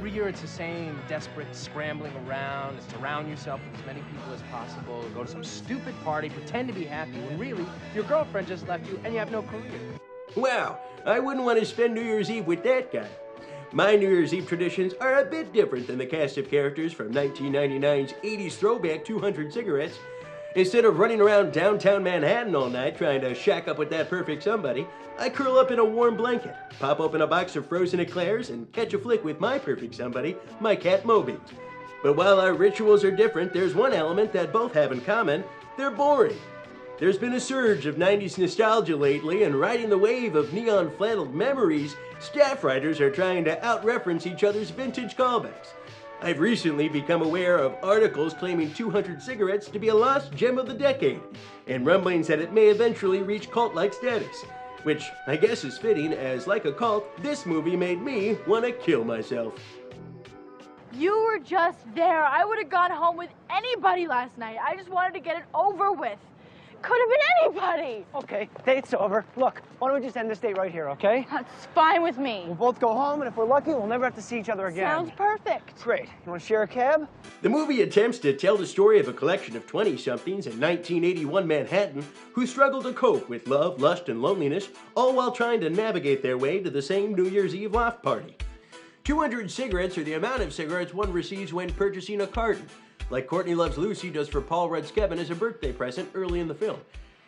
every year it's the same desperate scrambling around to surround yourself with as many people as possible, go to some stupid party, pretend to be happy when really your girlfriend just left you and you have no career. Wow, I wouldn't want to spend New Year's Eve with that guy. My New Year's Eve traditions are a bit different than the cast of characters from 1999's 80s throwback 200 cigarettes. Instead of running around downtown Manhattan all night trying to shack up with that perfect somebody, I curl up in a warm blanket, pop open a box of frozen eclairs, and catch a flick with my perfect somebody, my cat Moby. But while our rituals are different, there's one element that both have in common: they're boring. There's been a surge of 90s nostalgia lately, and riding the wave of neon-flanneled memories, staff writers are trying to out-reference each other's vintage callbacks. I've recently become aware of articles claiming 200 cigarettes to be a lost gem of the decade, and rumblings that it may eventually reach cult-like status, which I guess is fitting, as like a cult, this movie made me want to kill myself. You were just there. I would have gone home with anybody last night. I just wanted to get it over with. Could have been anybody. Okay, date's over. Look, why don't we just end this date right here, okay? That's fine with me. We'll both go home, and if we're lucky, we'll never have to see each other again. Sounds perfect. Great. You want to share a cab? The movie attempts to tell the story of a collection of 20-somethings in 1981 Manhattan who struggle to cope with love, lust, and loneliness, all while trying to navigate their way to the same New Year's Eve loft party. 200 cigarettes are the amount of cigarettes one receives when purchasing a carton, like Courtney Loves Lucy does for Paul Rudd's Kevin as a birthday present early in the film.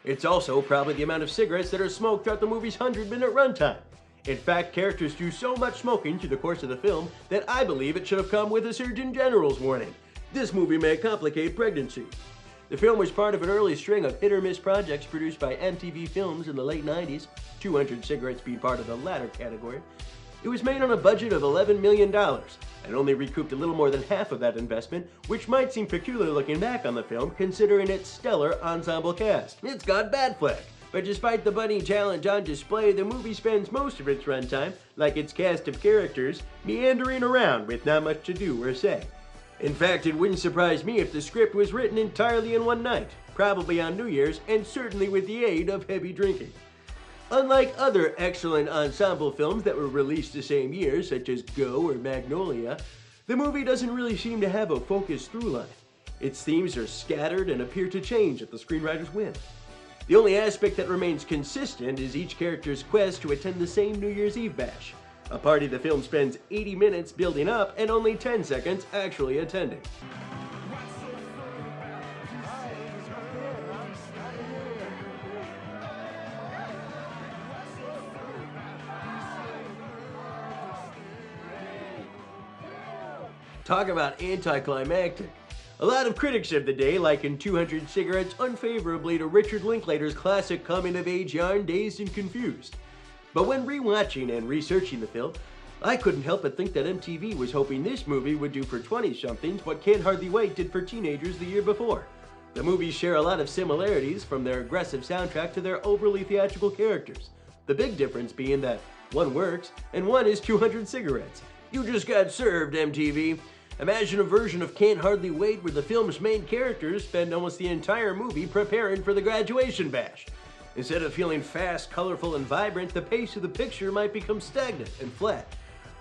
It's also probably the amount of cigarettes that are smoked throughout the movie's 100-minute runtime. In fact, characters do so much smoking through the course of the film that I believe it should have come with a Surgeon General's warning. This movie may complicate pregnancy. The film was part of an early string of hit-or-miss projects produced by MTV Films in the late 90s, 200 cigarettes being part of the latter category. It was made on a budget of $11 million, and only recouped a little more than half of that investment, which might seem peculiar looking back on the film, considering its stellar ensemble cast. It's got Batfleck, but despite the budding talent on display, the movie spends most of its runtime, like its cast of characters, meandering around with not much to do or say. In fact, it wouldn't surprise me if the script was written entirely in one night, probably on New Year's, and certainly with the aid of heavy drinking. Unlike other excellent ensemble films that were released the same year, such as Go or Magnolia, the movie doesn't really seem to have a focused through line. Its themes are scattered and appear to change at the screenwriter's whim. The only aspect that remains consistent is each character's quest to attend the same New Year's Eve bash, a party the film spends 80 minutes building up and only 10 seconds actually attending. Talk about anticlimactic. A lot of critics of the day liken 200 cigarettes unfavorably to Richard Linklater's classic coming-of-age yarn Dazed and Confused. But when rewatching and researching the film, I couldn't help but think that MTV was hoping this movie would do for 20-somethings what Can't Hardly Wait did for teenagers the year before. The movies share a lot of similarities, from their aggressive soundtrack to their overly theatrical characters. The big difference being that one works and one is 200 cigarettes. You just got served, MTV. Imagine a version of Can't Hardly Wait where the film's main characters spend almost the entire movie preparing for the graduation bash. Instead of feeling fast, colorful, and vibrant, the pace of the picture might become stagnant and flat,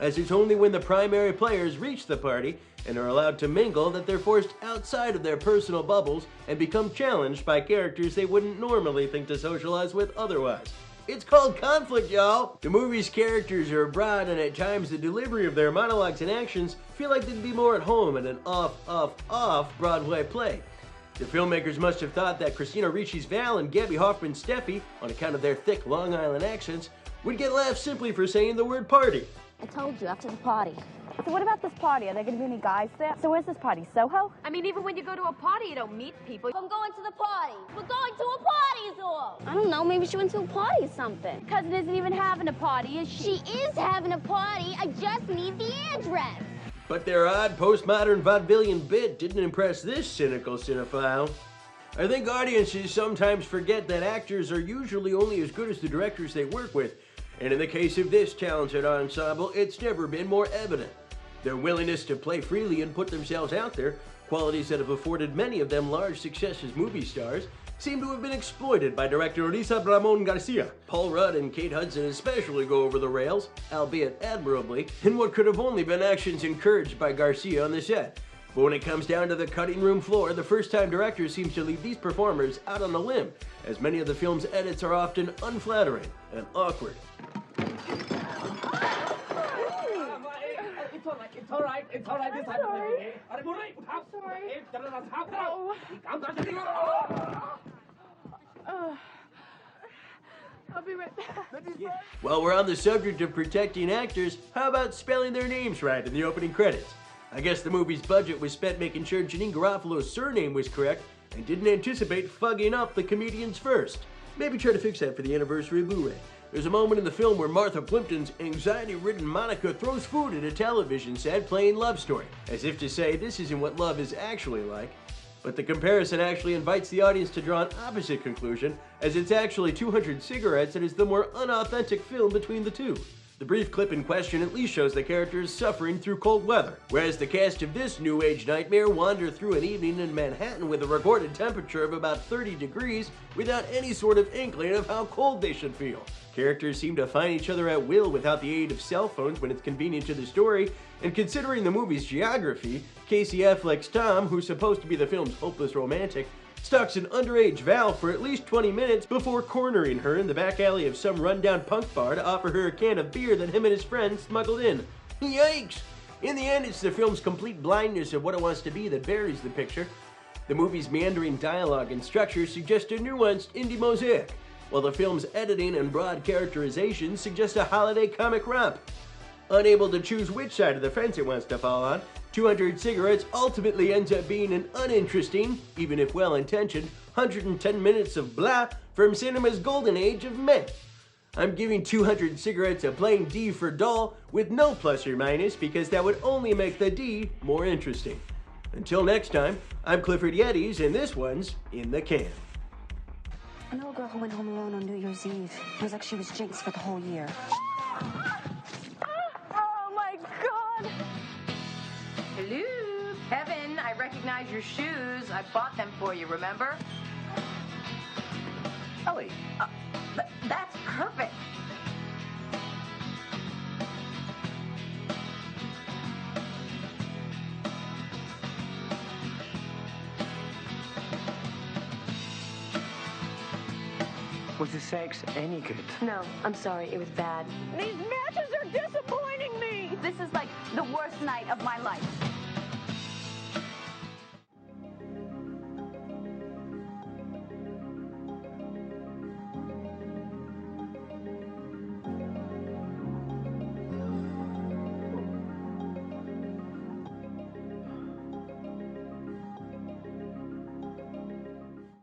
as it's only when the primary players reach the party and are allowed to mingle that they're forced outside of their personal bubbles and become challenged by characters they wouldn't normally think to socialize with otherwise. It's called conflict, y'all! The movie's characters are broad, and at times the delivery of their monologues and actions feel like they'd be more at home in an off Broadway play. The filmmakers must have thought that Christina Ricci's Val and Gabby Hoffman's Steffi, on account of their thick Long Island accents, would get laughs simply for saying the word party. I told you, after the party. So what about this party? Are there going to be any guys there? So where's this party, Soho? I mean, even when you go to a party, you don't meet people. I'm going to the party. We're going to a party, is all. I don't know, maybe she went to a party or something. Cousin isn't even having a party, is she? She is having a party. I just need the address. But their odd postmodern vaudevillian bit didn't impress this cynical cinephile. I think audiences sometimes forget that actors are usually only as good as the directors they work with, and in the case of this talented ensemble, it's never been more evident. Their willingness to play freely and put themselves out there, qualities that have afforded many of them large success as movie stars, seem to have been exploited by director Elisa Ramon Garcia. Paul Rudd and Kate Hudson especially go over the rails, albeit admirably, in what could have only been actions encouraged by Garcia on the set. But when it comes down to the cutting room floor, the first-time director seems to leave these performers out on a limb, as many of the film's edits are often unflattering and awkward. It's all right. This I'll be right back. While we're on the subject of protecting actors, how about spelling their names right in the opening credits? I guess the movie's budget was spent making sure Janeane Garofalo's surname was correct and didn't anticipate fugging up the comedian's first. Maybe try to fix that for the anniversary Blu-ray. There's a moment in the film where Martha Plimpton's anxiety-ridden Monica throws food at a television set playing Love Story, as if to say this isn't what love is actually like. But the comparison actually invites the audience to draw an opposite conclusion, as it's actually 200 Cigarettes that is the more unauthentic film between the two. The brief clip in question at least shows the characters suffering through cold weather, whereas the cast of this new age nightmare wander through an evening in Manhattan with a recorded temperature of about 30 degrees without any sort of inkling of how cold they should feel. Characters seem to find each other at will without the aid of cell phones when it's convenient to the story, and considering the movie's geography, Casey Affleck's Tom, who's supposed to be the film's hopeless romantic, stalks an underage Val for at least 20 minutes before cornering her in the back alley of some rundown punk bar to offer her a can of beer that him and his friends smuggled in. Yikes! In the end, it's the film's complete blindness of what it wants to be that buries the picture. The movie's meandering dialogue and structure suggest a nuanced indie mosaic, while the film's editing and broad characterization suggest a holiday comic romp. Unable to choose which side of the fence it wants to fall on, 200 Cigarettes ultimately ends up being an uninteresting, even if well-intentioned, 110 minutes of blah from cinema's golden age of meh. I'm giving 200 Cigarettes a plain D for dull, with no plus or minus, because that would only make the D more interesting. Until next time, I'm Clifford Yeddes, and this one's in the can. I know a girl who went home alone on New Year's Eve. It was like she was jinxed for the whole year. Oh my God! Hello, Kevin. I recognize your shoes. I bought them for you, remember? Ellie. That's perfect. Was the sex any good? No, I'm sorry. It was bad. These matches are disappointing me! This is like the worst night of my life.